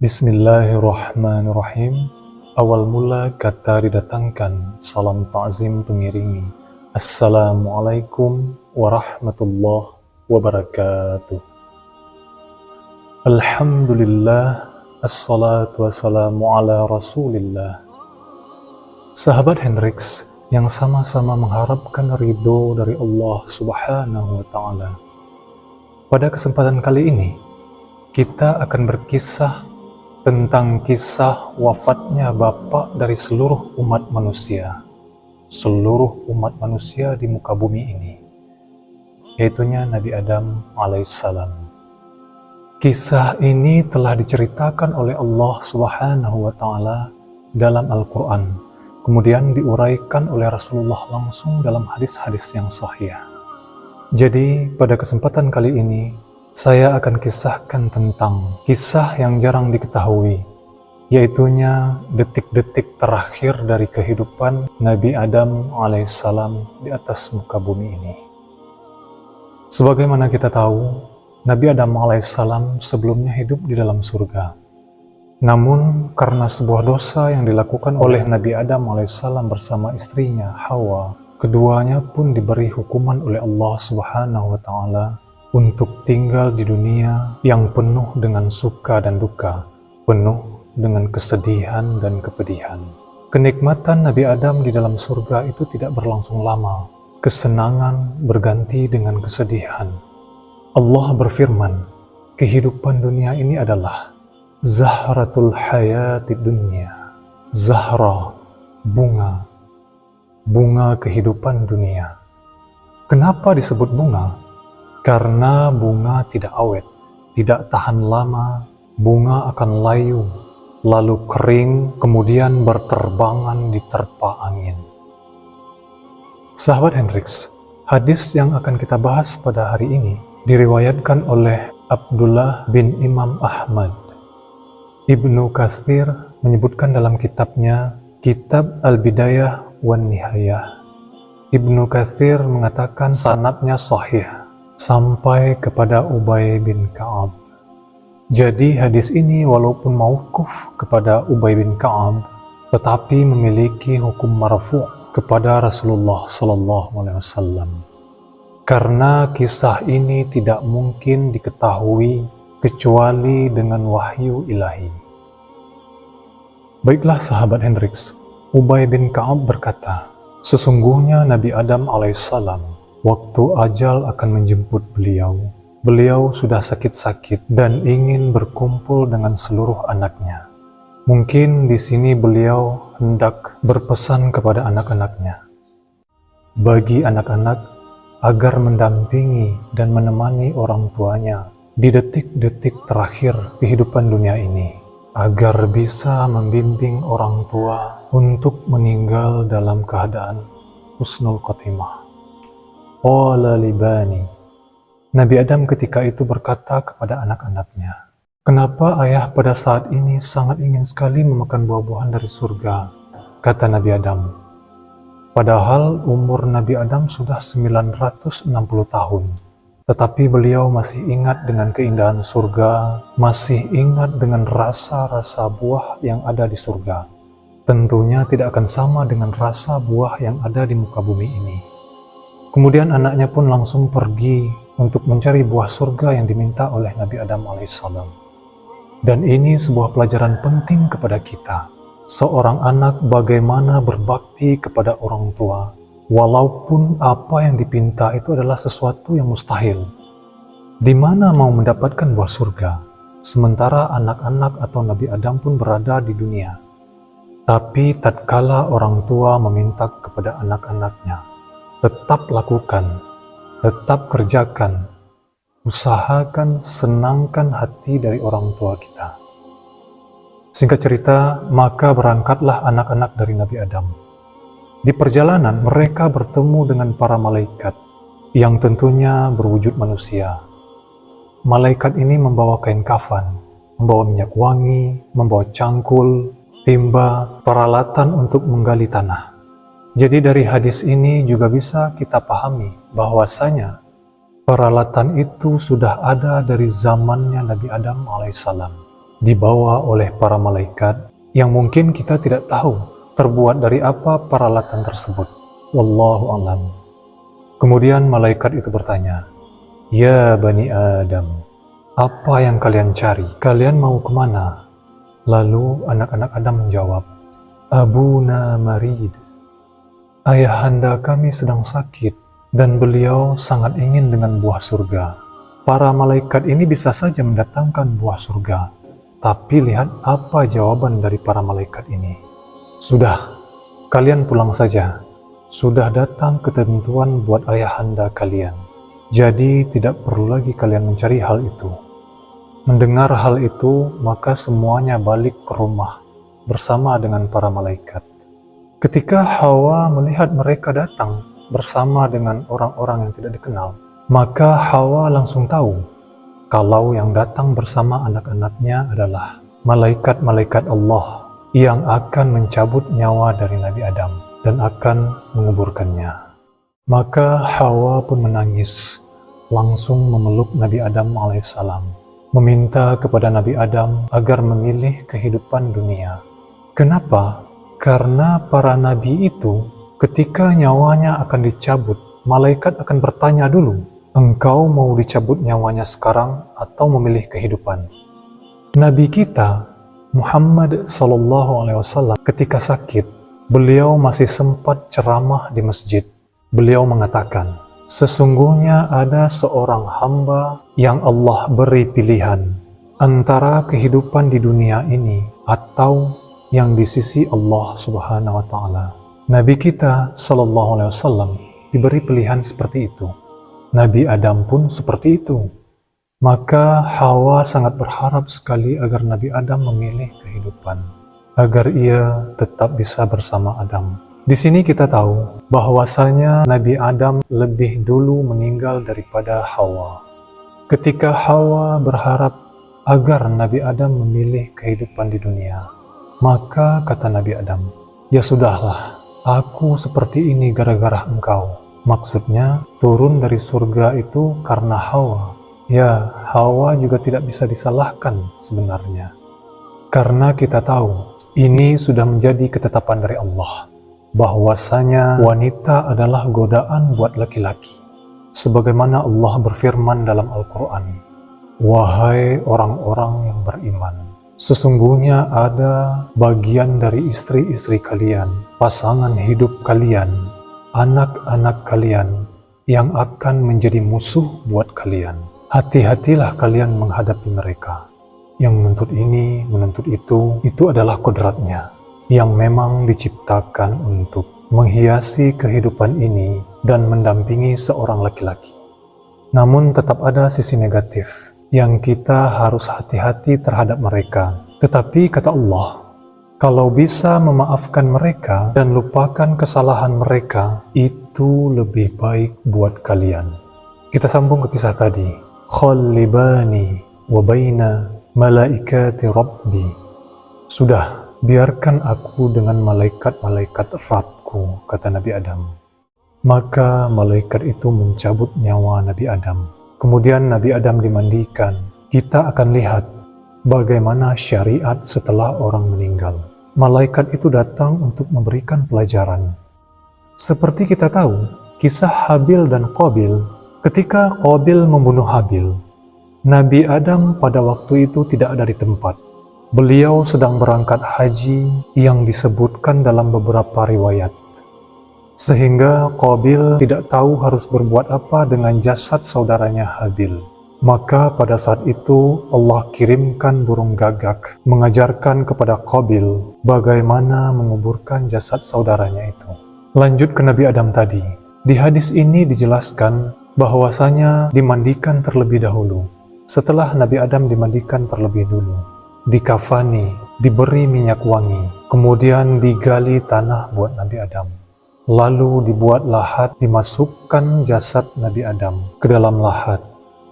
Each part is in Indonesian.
Bismillahirrahmanirrahim. Awal mula kata didatangkan, salam ta'zim pengiringi. Assalamualaikum warahmatullahi wabarakatuh. Alhamdulillah, assalatu wassalamu ala rasulillah. Sahabat Hendrix yang sama-sama mengharapkan ridho dari Allah subhanahu wa ta'ala. Pada kesempatan kali ini, kita akan berkisah tentang kisah wafatnya Bapak dari seluruh umat manusia di muka bumi ini, yaitunya Nabi Adam alaihissalam. Kisah ini telah diceritakan oleh Allah Subhanahu wa Ta'ala dalam Al-Quran, kemudian diuraikan oleh Rasulullah langsung dalam hadis-hadis yang sahih. Jadi pada kesempatan kali ini saya akan kisahkan tentang kisah yang jarang diketahui, yaitunya detik-detik terakhir dari kehidupan Nabi Adam alaihissalam di atas muka bumi ini. Sebagaimana kita tahu, Nabi Adam alaihissalam sebelumnya hidup di dalam surga. Namun karena sebuah dosa yang dilakukan oleh Nabi Adam alaihissalam bersama istrinya Hawa, keduanya pun diberi hukuman oleh Allah Subhanahu wa Ta'ala untuk tinggal di dunia yang penuh dengan suka dan duka, penuh dengan kesedihan dan kepedihan. Kenikmatan Nabi Adam di dalam surga itu tidak berlangsung lama. Kesenangan berganti dengan kesedihan. Allah berfirman, kehidupan dunia ini adalah zahratul hayatid dunya. Zahra, bunga kehidupan dunia. Kenapa disebut bunga? Karena bunga tidak awet, tidak tahan lama, bunga akan layu, lalu kering, kemudian berterbangan diterpa angin. Sahabat Hendrix, hadis yang akan kita bahas pada hari ini diriwayatkan oleh Abdullah bin Imam Ahmad. Ibnu Katsir menyebutkan dalam kitabnya Kitab Al-Bidayah wan Nihayah. Ibnu Katsir mengatakan sanadnya sahih sampai kepada Ubay bin Ka'ab. Jadi hadis ini walaupun mauquf kepada Ubay bin Ka'ab, tetapi memiliki hukum marfu' kepada Rasulullah sallallahu alaihi wasallam. Karena kisah ini tidak mungkin diketahui kecuali dengan wahyu ilahi. Baiklah sahabat Hendrix, Ubay bin Ka'ab berkata, sesungguhnya Nabi Adam alaihissalam waktu ajal akan menjemput beliau sudah sakit-sakit dan ingin berkumpul dengan seluruh anaknya. Mungkin di sini beliau hendak berpesan kepada anak-anaknya, bagi anak-anak agar mendampingi dan menemani orang tuanya di detik-detik terakhir kehidupan dunia ini, agar bisa membimbing orang tua untuk meninggal dalam keadaan husnul khotimah. Qala libani. Nabi Adam ketika itu berkata kepada anak-anaknya, kenapa ayah pada saat ini sangat ingin sekali memakan buah-buahan dari surga? Kata Nabi Adam. Padahal umur Nabi Adam sudah 960 tahun. Tetapi beliau masih ingat dengan keindahan surga, masih ingat dengan rasa-rasa buah yang ada di surga. Tentunya tidak akan sama dengan rasa buah yang ada di muka bumi ini. Kemudian anaknya pun langsung pergi untuk mencari buah surga yang diminta oleh Nabi Adam alaihissalam. Dan ini sebuah pelajaran penting kepada kita. Seorang anak bagaimana berbakti kepada orang tua, walaupun apa yang dipinta itu adalah sesuatu yang mustahil. Di mana mau mendapatkan buah surga, sementara anak-anak atau Nabi Adam pun berada di dunia. Tapi tatkala orang tua meminta kepada anak-anaknya, tetap lakukan, tetap kerjakan, usahakan, senangkan hati dari orang tua kita. Singkat cerita, maka berangkatlah anak-anak dari Nabi Adam. Di perjalanan, mereka bertemu dengan para malaikat yang tentunya berwujud manusia. Malaikat ini membawa kain kafan, membawa minyak wangi, membawa cangkul, timba, peralatan untuk menggali tanah. Jadi dari hadis ini juga bisa kita pahami bahwasanya peralatan itu sudah ada dari zamannya Nabi Adam alaihissalam. dibawa oleh para malaikat yang mungkin kita tidak tahu terbuat dari apa peralatan tersebut. Wallahu a'lam. Kemudian malaikat itu bertanya, "Ya Bani Adam, apa yang kalian cari? Kalian mau kemana?" Lalu anak-anak Adam menjawab, "Abuna marid." Ayahanda kami sedang sakit dan beliau sangat ingin dengan buah surga. Para malaikat ini bisa saja mendatangkan buah surga, tapi lihat apa jawaban dari para malaikat ini. "Sudah, kalian pulang saja. Sudah datang ketentuan buat ayahanda kalian. Jadi tidak perlu lagi kalian mencari hal itu." Mendengar hal itu, maka semuanya balik ke rumah bersama dengan para malaikat. Ketika Hawa melihat mereka datang bersama dengan orang-orang yang tidak dikenal, maka Hawa langsung tahu kalau yang datang bersama anak-anaknya adalah malaikat-malaikat Allah yang akan mencabut nyawa dari Nabi Adam dan akan menguburkannya. Maka Hawa pun menangis, langsung memeluk Nabi Adam alaihissalam, meminta kepada Nabi Adam agar memilih kehidupan dunia. Kenapa? Karena para nabi itu ketika nyawanya akan dicabut, malaikat akan bertanya dulu, "Engkau mau dicabut nyawanya sekarang atau memilih kehidupan?" Nabi kita Muhammad SAW ketika sakit, beliau masih sempat ceramah di masjid. Beliau mengatakan, "Sesungguhnya ada seorang hamba yang Allah beri pilihan antara kehidupan di dunia ini atau yang di sisi Allah Subhanahu wa Ta'ala." Nabi kita SAW diberi pilihan seperti itu. Nabi Adam pun seperti itu. Maka Hawa sangat berharap sekali agar Nabi Adam memilih kehidupan, agar ia tetap bisa bersama Adam. Di sini kita tahu bahwasanya Nabi Adam lebih dulu meninggal daripada Hawa. Ketika Hawa berharap agar Nabi Adam memilih kehidupan di dunia, maka kata Nabi Adam, "Ya sudahlah, aku seperti ini gara-gara engkau." Maksudnya turun dari surga itu karena Hawa. Ya, Hawa juga tidak bisa disalahkan sebenarnya. Karena kita tahu, ini sudah menjadi ketetapan dari Allah, bahwasanya wanita adalah godaan buat laki-laki. Sebagaimana Allah berfirman dalam Al-Quran, "Wahai orang-orang yang beriman, sesungguhnya ada bagian dari istri-istri kalian, pasangan hidup kalian, anak-anak kalian yang akan menjadi musuh buat kalian. Hati-hatilah kalian menghadapi mereka. Yang menuntut ini, menuntut itu adalah kodratnya, yang memang diciptakan untuk menghiasi kehidupan ini dan mendampingi seorang laki-laki. Namun tetap ada sisi negatif, yang kita harus hati-hati terhadap mereka. Tetapi kata Allah, kalau bisa memaafkan mereka dan lupakan kesalahan mereka, itu lebih baik buat kalian." Kita sambung ke kisah tadi. "Khallibani wa baina malaikati rabbi." Sudah, biarkan aku dengan malaikat-malaikat Rabbku, kata Nabi Adam. Maka malaikat itu mencabut nyawa Nabi Adam. Kemudian Nabi Adam dimandikan. Kita akan lihat bagaimana syariat setelah orang meninggal. Malaikat itu datang untuk memberikan pelajaran. Seperti kita tahu, kisah Habil dan Qabil. Ketika Qabil membunuh Habil, Nabi Adam pada waktu itu tidak ada di tempat. Beliau sedang berangkat haji yang disebutkan dalam beberapa riwayat. Sehingga Qabil tidak tahu harus berbuat apa dengan jasad saudaranya Habil. Maka pada saat itu Allah kirimkan burung gagak mengajarkan kepada Qabil bagaimana menguburkan jasad saudaranya itu. Lanjut ke Nabi Adam tadi. Di hadis ini dijelaskan bahwasanya dimandikan terlebih dahulu. Setelah Nabi Adam dimandikan terlebih dulu, dikafani, diberi minyak wangi, kemudian digali tanah buat Nabi Adam. Lalu dibuat lahat, dimasukkan jasad Nabi Adam ke dalam lahat.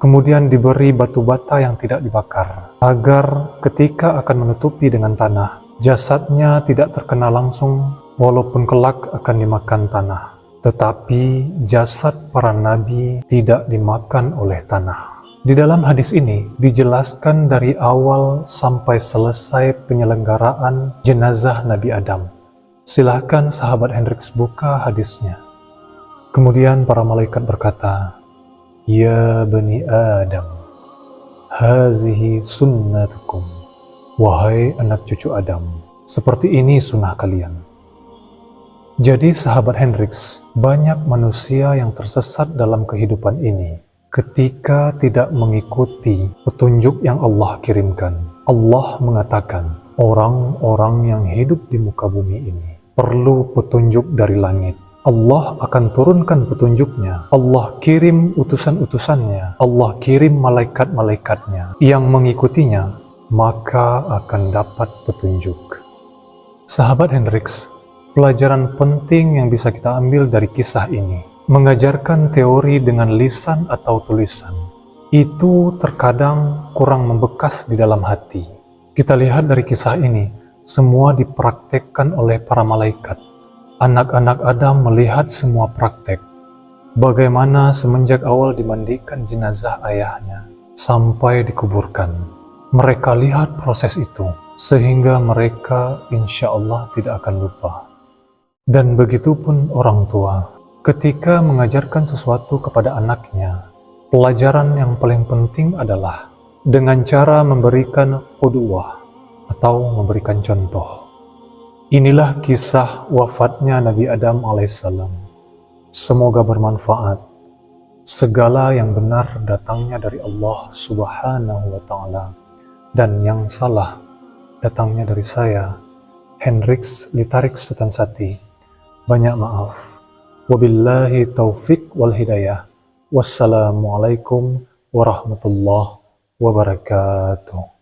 Kemudian diberi batu bata yang tidak dibakar, agar ketika akan menutupi dengan tanah, jasadnya tidak terkena langsung, walaupun kelak akan dimakan tanah. Tetapi jasad para nabi tidak dimakan oleh tanah. Di dalam hadis ini dijelaskan dari awal sampai selesai penyelenggaraan jenazah Nabi Adam. Silahkan sahabat Hendrix buka hadisnya. Kemudian para malaikat berkata, "Ya Bani Adam, hazihi sunnatukum." Wahai anak cucu Adam, seperti ini sunnah kalian. Jadi sahabat Hendrix, banyak manusia yang tersesat dalam kehidupan ini ketika tidak mengikuti petunjuk yang Allah kirimkan. Allah mengatakan, orang-orang yang hidup di muka bumi ini perlu petunjuk dari langit. Allah akan turunkan petunjuknya. Allah kirim utusan-utusannya. Allah kirim malaikat-malaikatnya. Yang mengikutinya, maka akan dapat petunjuk. Sahabat Hendrix, pelajaran penting yang bisa kita ambil dari kisah ini, mengajarkan teori dengan lisan atau tulisan, itu terkadang kurang membekas di dalam hati. Kita lihat dari kisah ini, semua dipraktekkan oleh para malaikat. Anak-anak Adam melihat semua praktek. Bagaimana semenjak awal dimandikan jenazah ayahnya, sampai dikuburkan. Mereka lihat proses itu, sehingga mereka insya Allah tidak akan lupa. Dan begitu pun orang tua, ketika mengajarkan sesuatu kepada anaknya, pelajaran yang paling penting adalah dengan cara memberikan qudwah atau memberikan contoh. Inilah kisah wafatnya Nabi Adam alaihissalam. Semoga bermanfaat. Segala yang benar datangnya dari Allah Subhanahu wa Ta'ala, dan yang salah datangnya dari saya, Hendrix Litarik Sutansati. Banyak maaf. Wabillahi taufik wal hidayah. Wassalamualaikum warahmatullahi wabarakatuh.